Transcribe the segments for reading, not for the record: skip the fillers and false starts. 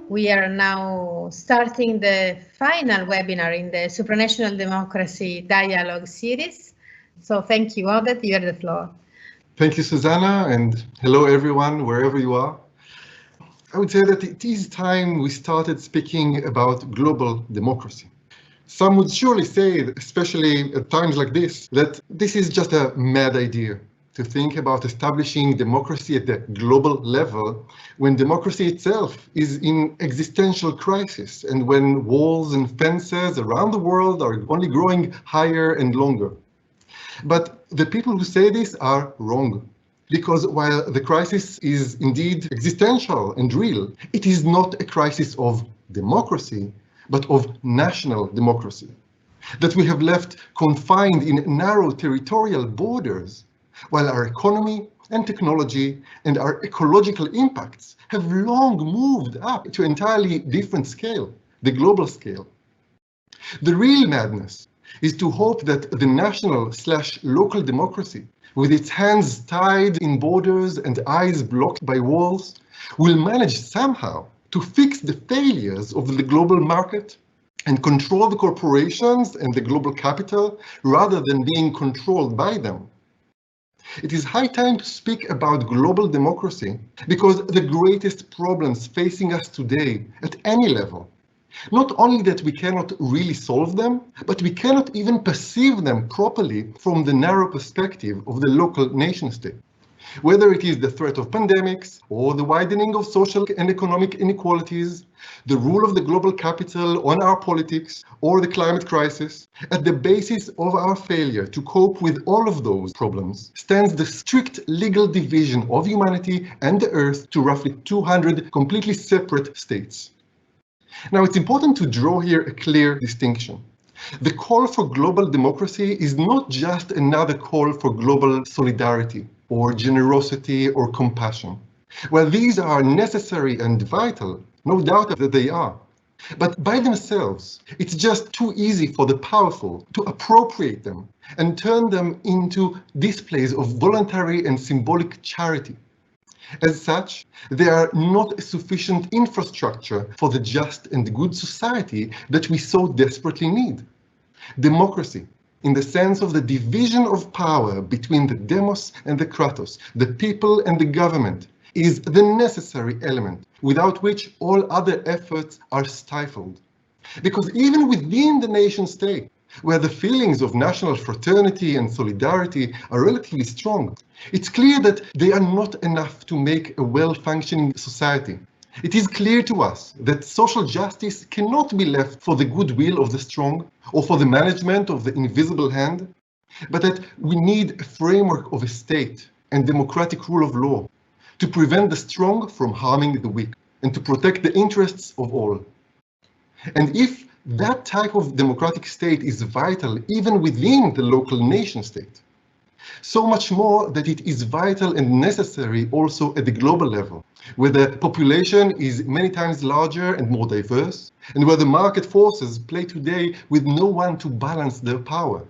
We are now starting the final webinar in the Supranational Democracy Dialogue series. So thank you, Oded, you have the floor. Thank you, Susanna, and hello everyone, wherever you are. I would say that it is time we started speaking about global democracy. Some would surely say, especially at times like this, that this is just a mad idea to think about establishing democracy at the global level when democracy itself is in existential crisis and when walls and fences around the world are only growing higher and longer. But the people who say this are wrong. Because while the crisis is indeed existential and real, it is not a crisis of democracy, but of national democracy. That we have left confined in narrow territorial borders, while our economy and technology and our ecological impacts have long moved up to an entirely different scale, the global scale. The real madness is to hope that the national/local democracy, with its hands tied in borders and eyes blocked by walls, will manage somehow to fix the failures of the global market and control the corporations and the global capital rather than being controlled by them. It is high time to speak about global democracy because the greatest problems facing us today at any level, not only that we cannot really solve them, but we cannot even perceive them properly from the narrow perspective of the local nation-state. Whether it is the threat of pandemics, or the widening of social and economic inequalities, the rule of the global capital on our politics, or the climate crisis, at the basis of our failure to cope with all of those problems stands the strict legal division of humanity and the earth to roughly 200 completely separate states. Now, it's important to draw here a clear distinction. The call for global democracy is not just another call for global solidarity, or generosity, or compassion. Well, these are necessary and vital, no doubt that they are. But by themselves, it's just too easy for the powerful to appropriate them and turn them into displays of voluntary and symbolic charity. As such, they are not a sufficient infrastructure for the just and good society that we so desperately need. Democracy, in the sense of the division of power between the demos and the kratos, the people and the government, is the necessary element without which all other efforts are stifled. Because even within the nation state, where the feelings of national fraternity and solidarity are relatively strong, it's clear that they are not enough to make a well-functioning society. It is clear to us that social justice cannot be left for the goodwill of the strong or for the management of the invisible hand, but that we need a framework of a state and democratic rule of law to prevent the strong from harming the weak and to protect the interests of all. And if that type of democratic state is vital even within the local nation state, so much more that it is vital and necessary also at the global level, where the population is many times larger and more diverse, and where the market forces play today with no one to balance their power.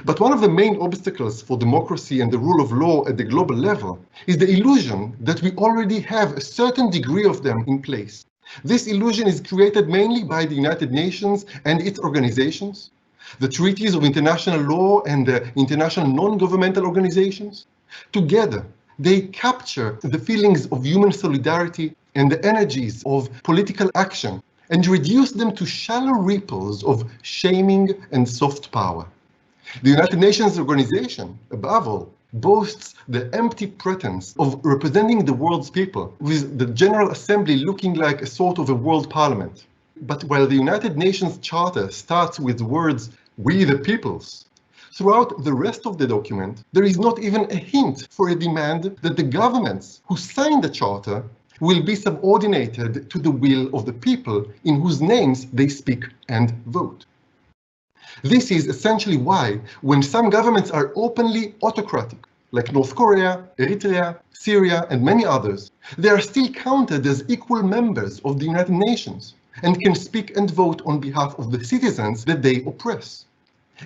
But one of the main obstacles for democracy and the rule of law at the global level is the illusion that we already have a certain degree of them in place. This illusion is created mainly by the United Nations and its organizations, the treaties of international law and the international non-governmental organizations. Together, they capture the feelings of human solidarity and the energies of political action and reduce them to shallow ripples of shaming and soft power. The United Nations organization, above all, boasts the empty pretense of representing the world's people, with the General Assembly looking like a sort of a world parliament. But while the United Nations Charter starts with the words, "We the peoples," throughout the rest of the document, there is not even a hint for a demand that the governments who sign the Charter will be subordinated to the will of the people in whose names they speak and vote. This is essentially why, when some governments are openly autocratic, like North Korea, Eritrea, Syria, and many others, they are still counted as equal members of the United Nations and can speak and vote on behalf of the citizens that they oppress.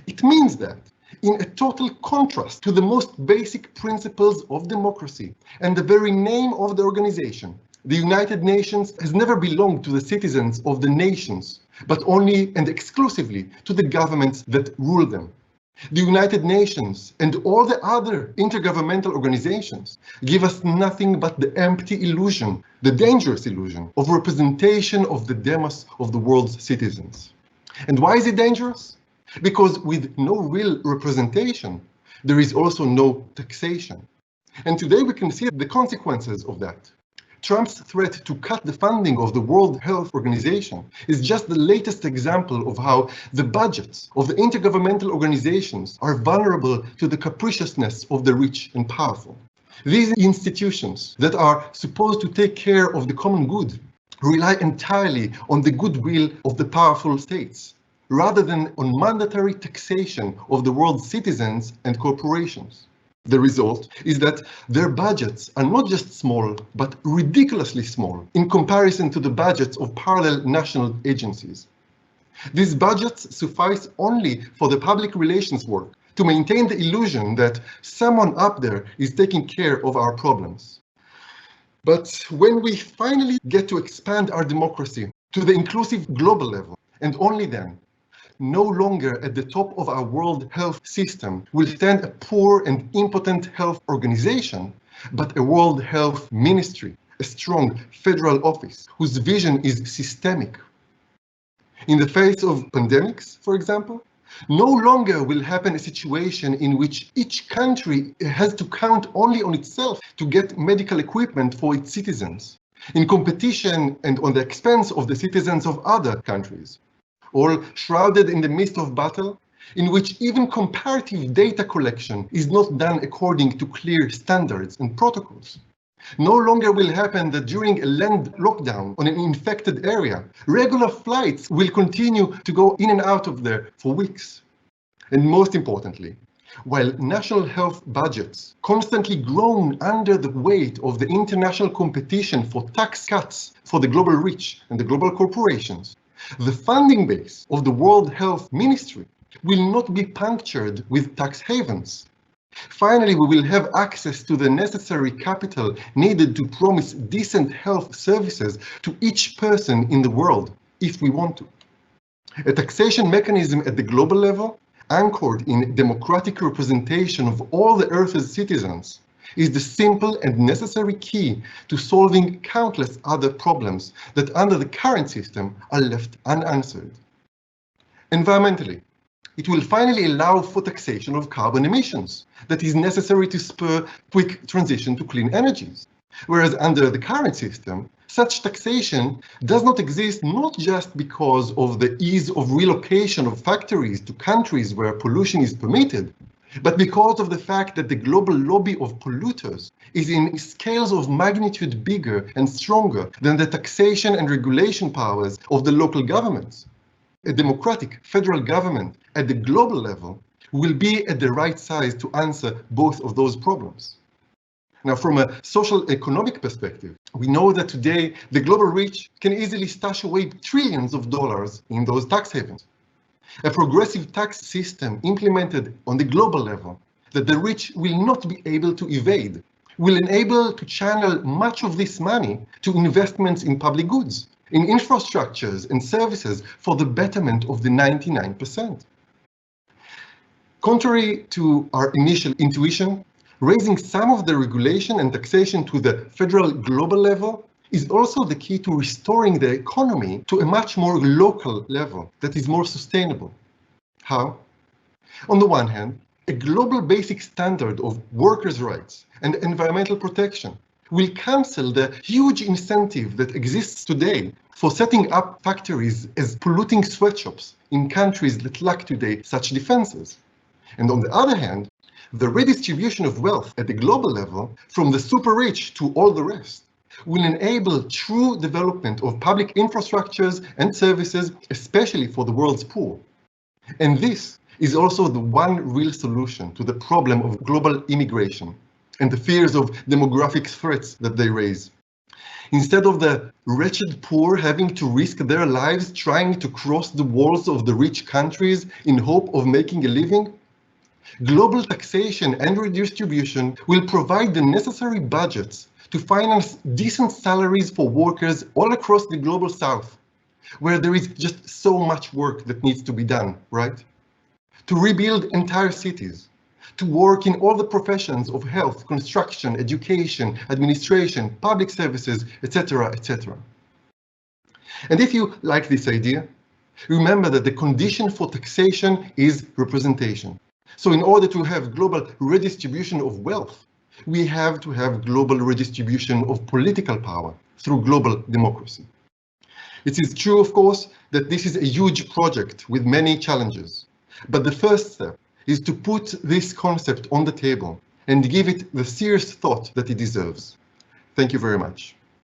It means that, in a total contrast to the most basic principles of democracy and the very name of the organization, The United Nations has never belonged to the citizens of the nations, but only and exclusively to the governments that rule them. The United Nations and all the other intergovernmental organizations give us nothing but the empty illusion, the dangerous illusion of representation of the demos of the world's citizens. And why is it dangerous? Because with no real representation, there is also no taxation. And today we can see the consequences of that. Trump's threat to cut the funding of the World Health Organization is just the latest example of how the budgets of the intergovernmental organizations are vulnerable to the capriciousness of the rich and powerful. These institutions that are supposed to take care of the common good rely entirely on the goodwill of the powerful states, rather than on mandatory taxation of the world's citizens and corporations. The result is that their budgets are not just small, but ridiculously small in comparison to the budgets of parallel national agencies. These budgets suffice only for the public relations work to maintain the illusion that someone up there is taking care of our problems. But when we finally get to expand our democracy to the inclusive global level, and only then, no longer at the top of our World Health System will stand a poor and impotent health organization, but a World Health Ministry, a strong federal office whose vision is systemic. In the face of pandemics, for example, no longer will happen a situation in which each country has to count only on itself to get medical equipment for its citizens, in competition and on the expense of the citizens of other countries. All shrouded in the midst of battle, in which even comparative data collection is not done according to clear standards and protocols. No longer will happen that during a land lockdown on an infected area, regular flights will continue to go in and out of there for weeks. And most importantly, while national health budgets constantly groan under the weight of the international competition for tax cuts for the global rich and the global corporations, the funding base of the World Health Ministry will not be punctured with tax havens. Finally, we will have access to the necessary capital needed to promise decent health services to each person in the world, if we want to. A taxation mechanism at the global level, anchored in democratic representation of all the Earth's citizens, is the simple and necessary key to solving countless other problems that under the current system are left unanswered. Environmentally, it will finally allow for taxation of carbon emissions that is necessary to spur quick transition to clean energies. Whereas under the current system, such taxation does not exist not just because of the ease of relocation of factories to countries where pollution is permitted, but because of the fact that the global lobby of polluters is in scales of magnitude bigger and stronger than the taxation and regulation powers of the local governments. A democratic federal government at the global level will be at the right size to answer both of those problems. Now, from a social economic perspective, we know that today the global rich can easily stash away trillions of dollars in those tax havens. A progressive tax system implemented on the global level that the rich will not be able to evade will enable to channel much of this money to investments in public goods, in infrastructures and services for the betterment of the 99%. Contrary to our initial intuition, raising some of the regulation and taxation to the federal global level is also the key to restoring the economy to a much more local level that is more sustainable. How? On the one hand, a global basic standard of workers' rights and environmental protection will cancel the huge incentive that exists today for setting up factories as polluting sweatshops in countries that lack today such defenses. And on the other hand, the redistribution of wealth at the global level from the super rich to all the rest will enable true development of public infrastructures and services, especially for the world's poor. And this is also the one real solution to the problem of global immigration and the fears of demographic threats that they raise. Instead of the wretched poor having to risk their lives trying to cross the walls of the rich countries in hope of making a living, global taxation and redistribution will provide the necessary budgets to finance decent salaries for workers all across the global south, where there is just so much work that needs to be done, right? To rebuild entire cities, to work in all the professions of health, construction, education, administration, public services, etc., etc. And if you like this idea, remember that the condition for taxation is representation. So in order to have global redistribution of wealth, we have to have global redistribution of political power through global democracy. It is true, of course, that this is a huge project with many challenges. But the first step is to put this concept on the table and give it the serious thought that it deserves. Thank you very much.